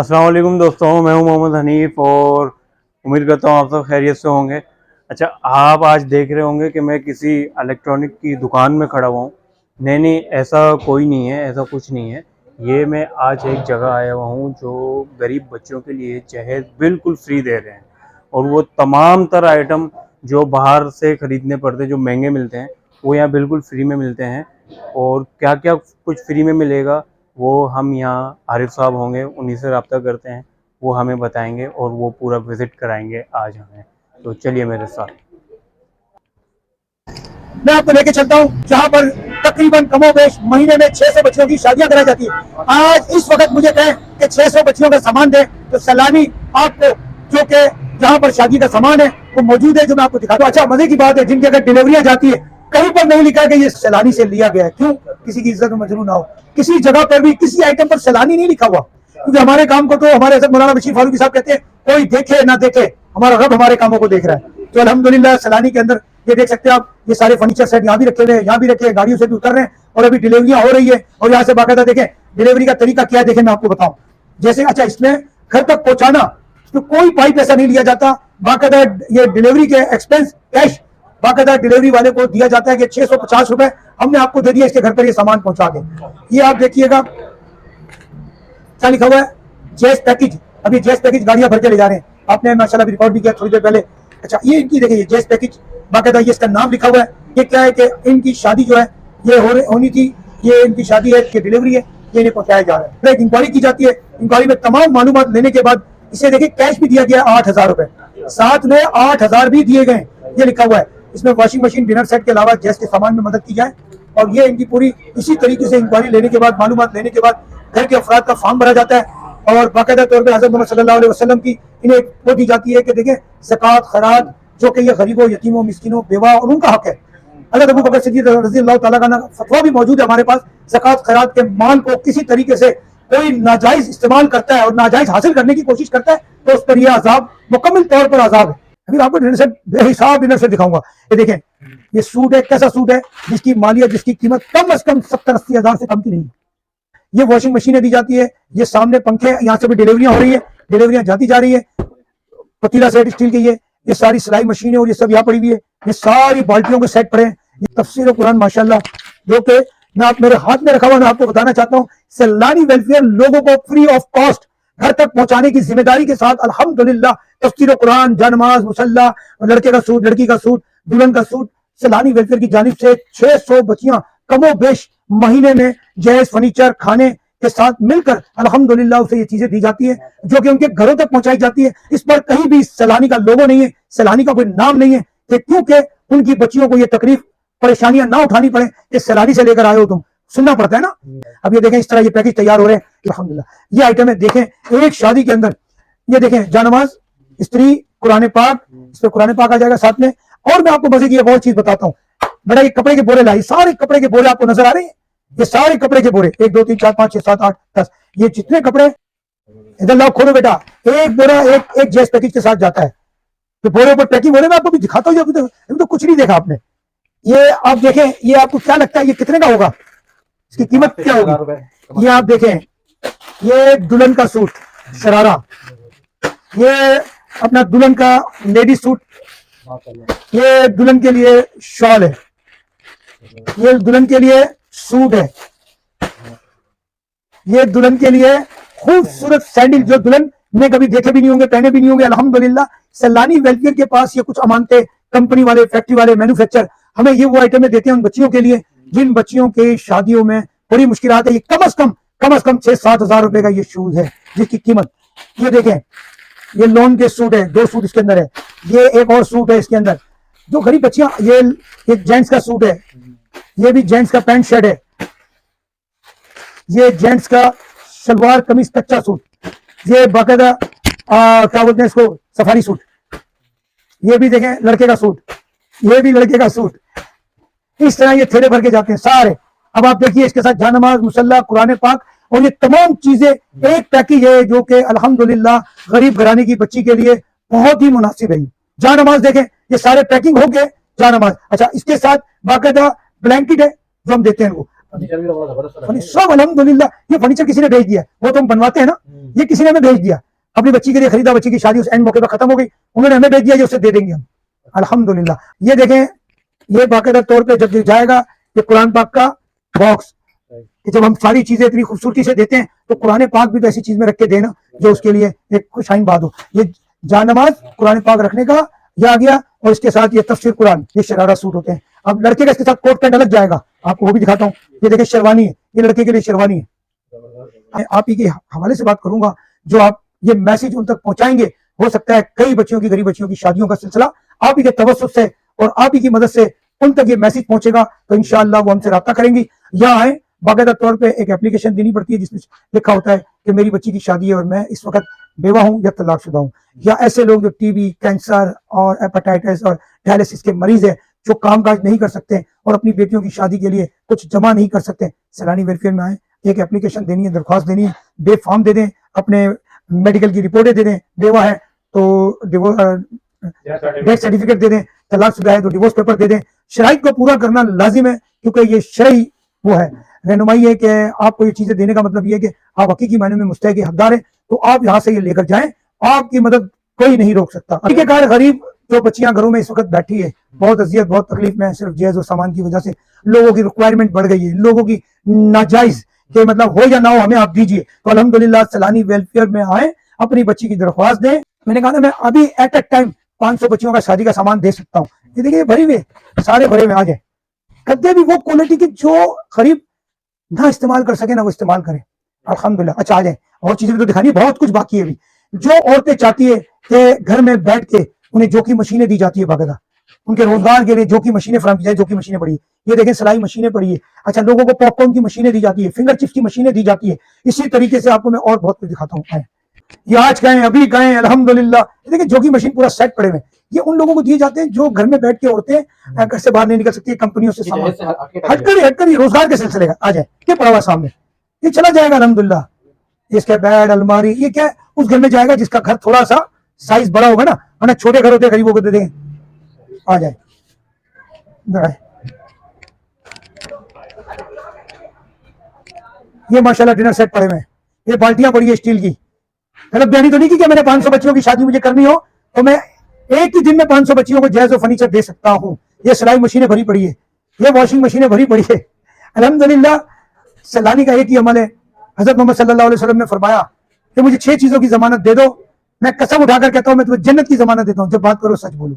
अस्सलाम वालेकुम दोस्तों, मैं हूं मोहम्मद हनीफ और उम्मीद करता हूं आप सब खैरियत से होंगे। अच्छा, आप आज देख रहे होंगे कि मैं किसी इलेक्ट्रॉनिक की दुकान में खड़ा हुआ हूं। नहीं, ऐसा कोई नहीं है, ऐसा कुछ नहीं है। ये मैं आज एक जगह आया हुआ हूं जो गरीब बच्चों के लिए जहेज़ बिल्कुल फ्री दे रहे हैं, और वो तमाम तरह आइटम जो बाहर से ख़रीदने पड़ते हैं, जो महंगे मिलते हैं, वो यहाँ बिल्कुल फ्री में मिलते हैं। और क्या क्या कुछ फ्री में मिलेगा वो हम यहाँ आरिफ साहब होंगे, उन्हीं से रब्ता करते हैं, वो हमें बताएंगे और वो पूरा विज़िट कराएंगे आज हमें। तो चलिए मेरे साथ। मैं आपको लेके चलता हूँ जहाँ पर तकरीबन कमोबेश महीने में 600 बच्चियों की शादियां कराई जाती है। आज इस वक्त मुझे कहें कि 600 बच्चियों का सामान दे तो सलामी आपको जो कि जहाँ पर शादी का सामान है वो मौजूद है, जो मैं आपको दिखा दूँ। अच्छा, मजे की बात है, जिनकी अगर डिलीवरियां जाती है कहीं पर नहीं लिखा कि ये सैलानी से लिया गया है। क्यों? किसी की इज्जत में मजरू ना हो। किसी जगह पर भी किसी आइटम पर सैलानी नहीं लिखा हुआ, क्योंकि हमारे काम को तो हमारे हज़रत मौलाना बशीर फारूकी साहब कहते हैं, कोई देखे ना देखे, हमारा रब हमारे कामों को देख रहा है। तो अल्हम्दुलिल्लाह सैलानी के अंदर ये देख सकते हैं आप, ये सारे फर्नीचर सेट यहाँ भी रखे हुए हैं, यहाँ भी रखे हैं, गाड़ियों से भी उतर रहे हैं और अभी डिलीवरियां हो रही है। और यहाँ से बाकायदा देखें डिलीवरी का तरीका क्या है, देखें मैं आपको बताऊं। जैसे अच्छा, इसमें घर तक पहुंचाना, इसमें कोई पाई पैसा नहीं लिया जाता। बाकायदा ये डिलीवरी के एक्सपेंस कैश बाकायदा डिलीवरी वाले को दिया जाता है कि 650 रुपए हमने आपको दे दिया इसके घर पर ये सामान पहुंचा के। ये आप देखिएगा क्या लिखा हुआ है, जैस पैकेज। अभी जैस पैकेज गाड़ियां भर के ले जा रहे हैं, आपने माशाल्लाह भी रिकॉर्ड भी किया थोड़ी देर पहले। अच्छा, ये इनकी देखिए, ये जैस पैकेज बाकायदा ये इसका नाम लिखा हुआ है। ये क्या है कि इनकी शादी जो है ये होनी थी, ये इनकी शादी है, ये डिलीवरी है, ये इन्हें पहुंचाया जा रहा है। फिर एक इंक्वायरी की जाती है, इंक्वायरी में तमाम मालूमात लेने के बाद इसे देखिए कैश भी दिया गया 8,000 रुपए, साथ में 8,000 भी दिए गए, ये लिखा हुआ है। इसमें वॉशिंग मशीन, डिनर सेट के अलावा गैस के सामान में मदद की जाए। और ये इनकी पूरी इसी तरीके से इंक्वायरी लेने के बाद, मालूमात लेने के बाद घर के अफराद का फॉर्म भरा जाता है और बाकायदा तौर पर हज़रत मोहम्मद सल्लल्लाहु अलैहि वसल्लम की इन्हें वो दी जाती है कि देखिए ज़कात खराज जो कि ये गरीबों, यतीमों, मिस्किनों, बेवा और उनका हक है। हज़रत अबू बकर सिद्दीक़ रज़ी अल्लाह तआला का फतवा भी मौजूद है हमारे पास। ज़कात खराज के माल को किसी तरीके से कोई नाजायज इस्तेमाल करता है और नाजायज हासिल करने की कोशिश करता है तो उस पर यह अजाब मुकम्मल तौर पर अजाब है। अभी आपको डिनर सेट बेहिसाब डिनर सेट दिखाऊंगा। ये देखें, ये सूट है, कैसा सूट है जिसकी मालियत, जिसकी कीमत कम अज कम 70-80 हज़ार से कम की नहीं है। ये वॉशिंग मशीनें दी जाती है, ये सामने पंखे, यहाँ से भी डिलीवरियां हो रही है, डिलीवरियां जाती जा रही है। पतीला सेट स्टील की, ये सारी सिलाई मशीनें और ये सब यहाँ पड़ी हुई है। ये सारी बाल्टियों के सेट पड़े हैं। ये तफसीर कुरान माशाल्लाह जो कि मैं आप मेरे हाथ में रखा हुआ, मैं आपको बताना चाहता हूँ। सैलानी वेलफेयर लोगों को फ्री ऑफ कॉस्ट घर तक पहुंचाने की जिम्मेदारी के साथ अल्हम्दुलिल्लाह तफसीर कुरान, जानमाज, मुसल्ला, लड़के का सूट, लड़की का सूट, दुल्हन का सूट, सैलानी वेलफेयर की जानिब से 600 बच्चियां कमोबेश महीने में जहेज, फर्नीचर, खाने के साथ मिलकर अल्हम्दुलिल्लाह उसे ये चीजें दी जाती है जो कि उनके घरों तक पहुंचाई जाती है। इस पर कहीं भी सैलानी का लोगो नहीं है, सैलानी का कोई नाम नहीं है, क्योंकि उनकी बच्चियों को ये तकलीफ परेशानियां ना उठानी पड़े कि सैलानी से लेकर आए हो तुम, सुनना पड़ता है ना। अब ये देखें इस तरह ये पैकेज तैयार हो रहे हैं अल्हम्दुलिल्लाह। ये आइटम है, देखें एक शादी के अंदर, ये देखें जानमाज, स्त्री, कुरान पाक, इस पर कुरान पाक आ जाएगा साथ में। और मैं आपको मजे की एक और चीज बताता हूँ, बड़ा ये कपड़े के बोरे लाई, सारे कपड़े के बोरे आपको नजर आ रहे हैं। ये सारे कपड़े के बोरे 1 2 3 4 5 6 7 8 10, ये जितने कपड़े, इधर लाओ खोलो बेटा, एक बोरा एक जैस पैकेज के साथ जाता है। तो बोरे पर पैकिंग हो रहे, मैं आपको भी दिखाता हूँ। अभी तो कुछ नहीं देखा आपने। ये आप देखें, ये आपको क्या लगता है ये कितने का होगा, इसकी कीमत क्या होगी? ये आप देखें, ये दुल्हन का सूट शरारा, ये अपना दुल्हन का लेडी सूट, ये दुल्हन के लिए शॉल है, ये दुल्हन के लिए सूट है, ये दुल्हन के लिए खूबसूरत सैंडल जो दुल्हन ने कभी देखे भी नहीं होंगे, पहने भी नहीं होंगे। अल्हम्दुलिल्लाह सैलानी वेलफेयर के पास ये कुछ अमानतें, कंपनी वाले, फैक्ट्री वाले, मैन्युफैक्चर हमें ये वो आइटमें देते हैं उन बच्चियों के लिए जिन बच्चियों के शादियों में बड़ी मुश्किल है। ये कम अज कम 6-7 हज़ार रुपए का ये शूज है जिसकी कीमत, ये देखें, ये लोन के सूट है, 2 सूट इसके अंदर है, ये एक और सूट है इसके अंदर। जो गरीब बच्चियां, ये जेंट्स का सूट है, ये भी जेंट्स का पैंट शर्ट है, ये जेंट्स का सलवार कमीज कच्चा सूट, ये बाकायदा क्या बोलते हैं इसको, सफारी सूट, ये भी देखें लड़के का सूट, ये भी लड़के का सूट। इस तरह ये थेले भर के जाते हैं सारे। अब आप देखिए इसके साथ जानमाज, मुसल्ला, कुरान पाक और ये तमाम चीजें एक पैकेज है जो कि अल्हम्दुलिल्लाह गरीब घराने की बच्ची के लिए बहुत ही मुनासिब है। जानमाज देखें, ये सारे पैकिंग हो गए जानमाज। अच्छा, इसके साथ बाकायदा ब्लैंकेट है जो हम देते हैं वो। फर्नीचर भी तो बड़ा जबरदस्त लग रहा है। सब अल्हम्दुलिल्लाह। ये फर्नीचर किसी ने भेज दिया, वो तो हम बनवाते हैं ना, ये किसी ने हमें भेज दिया, अपनी बच्ची के लिए खरीदा, बच्ची की शादी उस एंड मौके पर खत्म हो गई, उन्होंने हमें भेज दिया, ये उसे दे देंगे हम अल्हम्दुलिल्लाह। ये देखें, ये बाकायदा तौर पे जब जाएगा ये कुरान पाक का बॉक्स, कि जब हम सारी चीजें इतनी खूबसूरती से देते हैं तो कुरान पाक भी तो ऐसी चीज में रख के देना जो उसके लिए एक खुशाइन बात हो। ये जानमाज कुरान पाक रखने का ये आ गया, और इसके साथ ये तफसीर कुरान, ये शरारा सूट होते हैं। अब लड़के का इसके साथ कोट पैंट अलग जाएगा, आपको वो भी दिखाता हूँ। ये देखिए शेरवानी है, ये लड़के के लिए शेरवानी है। आप ही के हवाले से बात करूंगा, जो आप ये मैसेज उन तक पहुंचाएंगे, हो सकता है कई बच्चियों की, गरीब बच्चियों की शादियों का सिलसिला आप ही के तवस्सुत से और आप ही की मदद से उन तक ये मैसेज पहुंचेगा, तो इंशाअल्लाह वो हमसे राब्ता करेंगी। यहाँ आए, बाकायदा तौर पे एक एप्लीकेशन देनी पड़ती है जिसमें लिखा होता है कि मेरी बच्ची की शादी है और मैं इस वक्त बेवा हूँ या तलाकशुदा हूँ, या ऐसे लोग जो टीबी, कैंसर और हेपेटाइटिस और डायलिसिस के मरीज है, जो कामकाज नहीं कर सकते और अपनी बेटियों की शादी के लिए कुछ जमा नहीं कर सकते, सैलानी वेलफेयर में आए, एक एप्लीकेशन देनी है, दरख्वास्त देनी है, बे फॉर्म दे दें, अपने मेडिकल की रिपोर्टें दे दें, बेवा है तो डेथ सर्टिफिकेट दे दें, तलाकशुदा है तो डिवोर्स पेपर दे दें। शराइत को पूरा करना लाजिम है, क्योंकि ये शरई वो है, रहनुमाई है कि आपको ये चीजें देने का मतलब ये है कि आप हकीकी मायने में मुस्तहिक हकदार हैं, तो आप यहाँ से ये लेकर जाएं, आपकी मदद कोई नहीं रोक सकता। के कार गरीब जो बच्चियां घरों में इस वक्त बैठी है, बहुत अजियत, बहुत तकलीफ में है, सिर्फ जहेज और सामान की वजह से लोगों की रिक्वायरमेंट बढ़ गई है, लोगों की नाजायज के मतलब हो या ना हो हमें आप दीजिए, तो अल्हम्दुलिल्लाह सैलानी वेलफेयर में आए, अपनी बच्ची की दरख्वास्त दें। मैंने कहा था मैं अभी एट ए टाइम 500 बच्चियों का शादी का सामान दे सकता हूँ। ये देखिए भरी हुए, सारे भरे में आ जाए, गद्दे भी वो क्वालिटी की जो गरीब ना इस्तेमाल कर सके ना वो इस्तेमाल करें, अल्हम्दुलिल्लाह। अच्छा आ जाए, और चीजें भी तो दिखानी, बहुत कुछ बाकी है अभी। जो औरतें चाहती है कि घर में बैठ के उन्हें जो की मशीनें दी जाती है, बाकायदा उनके रोजगार के लिए जो की मशीनें फराहम की जाए, जो की मशीनें पड़ी है, ये देखें सिलाई मशीनें पड़ी है। अच्छा, लोगों को पॉपकॉर्न की मशीनें दी जाती है, फिंगर चिप्स की मशीनें दी जाती है। इसी तरीके से आपको मैं और बहुत कुछ दिखाता हूँ। ये आज गए, अभी गए, अल्हम्दुलिल्लाह। देखिए जो की मशीन पूरा सेट पड़े हुए, ये उन लोगों को दिए जाते हैं जो घर में बैठ के औरतें घर से बाहर नहीं निकल सकती, कंपनियों से सामान हटकर ये रोजगार के सिलसिले का आ जाए, ये पड़ा हुआ सामने, ये चला जाएगा अल्हम्दुलिल्लाह। इसके बेड, अलमारी, ये क्या है, उस घर में जाएगा जिसका घर थोड़ा सा साइज बड़ा होगा ना, वरना छोटे घर होते हैं गरीबों को दे देंगे। आ जाए, ये माशाल्लाह डिनर सेट पड़े हुए, ये बाल्टियां पड़ी है स्टील की। गलत बयानी तो नहीं की कि मैंने 500 बच्चियों की शादी मुझे करनी हो तो मैं एक ही दिन में 500 बच्चियों को जहेज और फर्नीचर दे सकता हूँ। ये सिलाई मशीनें भरी पड़ी है, ये वॉशिंग मशीनें भरी पड़ी है, अल्हम्दुलिल्लाह। सैलानी का एक ही अमल है, हजरत मोहम्मद सल्लल्लाहु अलैहि वसल्लम ने फरमाया कि मुझे 6 चीजों की जमानत दे दो, मैं कसम उठाकर कहता हूं मैं तुम्हें जन्नत की जमानत देता हूं। जब बात करो सच बोलो,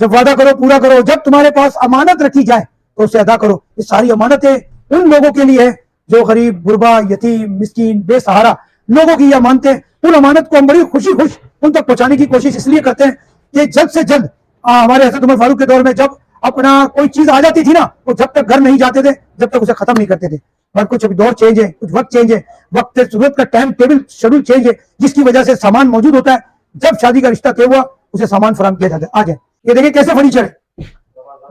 जब वादा करो पूरा करो, जब तुम्हारे पास अमानत रखी जाए तो उसे अदा करो। ये सारी अमानतें उन लोगों के लिए है जो गरीब, गुरबा, यतीम, मिस्कीन, बेसहारा लोगों की अमानतें, उन अमानत को हम बड़ी खुशी खुश उन तक पहुंचाने की कोशिश इसलिए करते हैं कि जल्द से जल्द हमारे हज़रत उमर फारूक के दौर में जब अपना कोई चीज आ जाती थी ना, वो जब तक घर नहीं जाते थे जब तक उसे खत्म नहीं करते थे। पर कुछ अभी दौर चेंज है, कुछ वक्त चेंज है, वक्त जरूरत का टाइम टेबल शेड्यूल चेंज है, जिसकी वजह से सामान मौजूद होता है, जब शादी का रिश्ता तय हुआ उसे सामान फराहम किया जाता है। आ जाए, ये देखिए कैसे फर्नीचर है,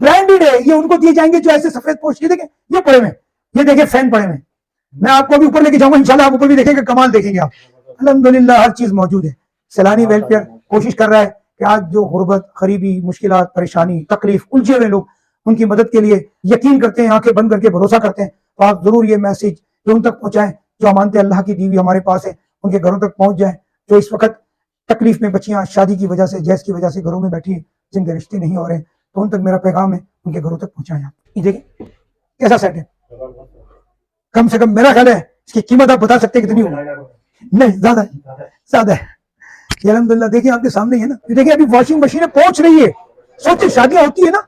ब्रांडेड है, ये उनको दिए जाएंगे जो ऐसे सफेद पोश, ये देखें ये पड़े हुए, ये देखें फैन पड़े हुए। मैं आपको अभी ऊपर लेके जाऊंगा इंशाल्लाह, आप ऊपर भी देखेंगे, कमाल देखेंगे आप। अल्हम्दुलिल्लाह हर चीज मौजूद है। सैलानी वेलफेयर कोशिश कर रहा है कि आज जो गुर्बत, गरीबी, मुश्किलात, परेशानी, तकलीफ, उलझे हुए लोग, उनकी मदद के लिए यकीन करते हैं, आंखें बंद करके भरोसा करते हैं, तो आप जरूर ये मैसेज जो उन तक पहुंचाएं, जो अमानतें अल्लाह की दी हुई हमारे पास है उनके घरों तक पहुंच जाए। जो इस वक्त तकलीफ में बच्चियां शादी की वजह से, जहेज की वजह से घरों में बैठी है, जिनके रिश्ते नहीं हो रहे, तो उन तक मेरा पैगाम है, उनके घरों तक पहुंचाएं आप। ये देखिए कैसा सेट है, कम से कम मेरा ख्याल है इसकी कीमत आप बता सकते हैं कितनी होगी? नहीं, ज्यादा है। ये अल्हम्दुलिल्लाह देखिए आपके सामने है ना, ये देखिए अभी वॉशिंग मशीनें पहुंच रही है। सोचिए शादियां होती है ना,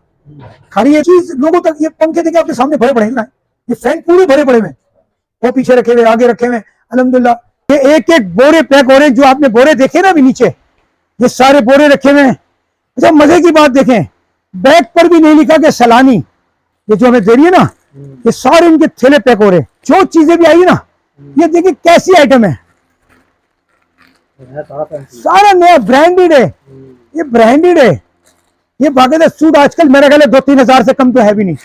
खाली ये चीज लोगों तक, ये पंखे देखिए आपके सामने भरे पड़े हैं ना, ये फैन पूरे भरे पड़े हुए, वो पीछे रखे हुए, आगे रखे हुए, अल्हम्दुलिल्लाह। ये एक एक बोरे पैक हो रहे हैं, जो आपने बोरे देखे ना अभी नीचे, ये सारे बोरे रखे हुए हैं। अच्छा मजे की बात देखें, बैग पर भी नहीं लिखा कि सैलानी, ये जो हमें दे रही है ना, ये सारे इनके थैले पैक हो रहे हैं। जो चीजें भी आई ना, ये देखिए कैसी आइटम है, सारा नया ब्रांडेड है, ये ब्रांडेड है। ये बाकायदा सूट आजकल मेरा ख्याल है 2-3 हजार से कम तो है भी नहीं।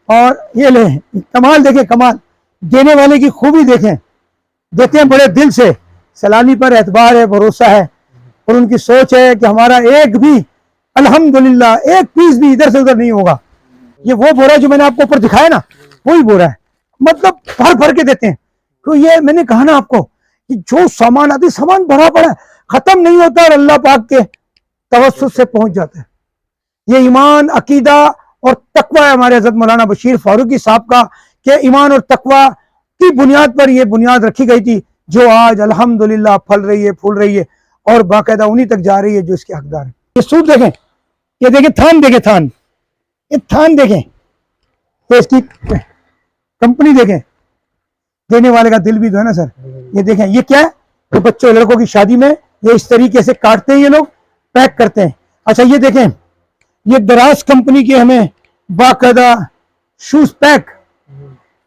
और ये ले, कमाल देखें, कमाल, देने वाले की खूबी देखें, देते हैं बड़े दिल से। सैलानी पर एतबार है, भरोसा है, और उनकी सोच है कि हमारा एक भी अल्हम्दुलिल्लाह एक पीस भी इधर से उधर नहीं होगा। ये वो बोरा जो मैंने आपको ऊपर दिखाया ना, वही बोरा है, मतलब भर भर के देते हैं। तो ये मैंने कहा ना आपको कि जो सामान आते सामान भरा पड़ा है, खत्म नहीं होता और अल्लाह पाक के तवस्सुत से पहुंच जाता है। ये ईमान, अकीदा और तकवा है हमारे हज़रत मौलाना बशीर फारूकी साहब का, कि ईमान और तकवा की बुनियाद पर ये बुनियाद रखी गई थी, जो आज अल्हम्दुलिल्लाह फल रही है, फूल रही है और बाकायदा उन्हीं तक जा रही है जो इसके हकदार है। ये सूट देखें, ये देखें थान, देखें थान, ये थान देखें, तो इसकी कंपनी देखें, देने वाले का दिल भी तो है ना सर। ये देखें, ये क्या है, तो बच्चों लड़कों की शादी में ये इस तरीके से काटते हैं ये लोग, पैक करते हैं। अच्छा ये देखें, ये दराज कंपनी के हमें बाकायदा शूज पैक,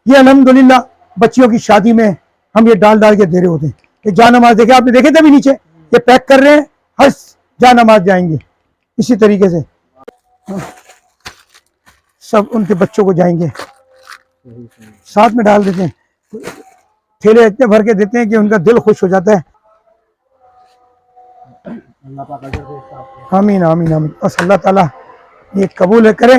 ये अल्हम्दुलिल्लाह बच्चियों की शादी में हम ये डाल डाल के दे रहे होते हैं। ये जानमाज देखे, आपने देखे थे अभी नीचे, ये पैक कर रहे हैं, हर जानमाज जाएंगे इसी तरीके से, सब उनके बच्चों को जाएंगे, साथ में डाल देते हैं, थैले इतने भर के देते हैं कि उनका दिल खुश हो जाता है। आमीन आमीन आमीन। बस अल्लाह ताला ये कबूल करे